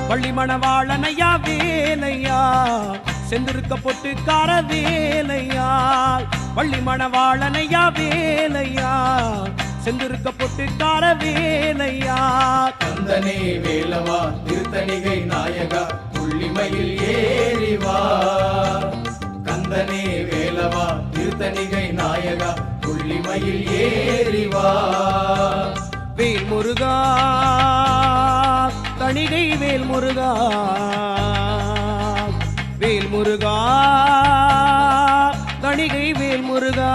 பள்ளி மணவாளனையா வேலையா செந்திருக்க பொட்டுக்கார வேலையா பள்ளி மணவாளனையா வேலையா செந்திருக்க பொட்டுக்கார வேலையா கந்தனே வேலவா திருத்தணிகை நாயகா புள்ளிமயில் ஏறிவா கந்தனே வேலவா திருத்தணிகை நாயகா புள்ளிமயில் ஏறிவா வேல் முருகா தணிகை வேல் முருகா வேல் முருகா தணிகை வேல் முருகா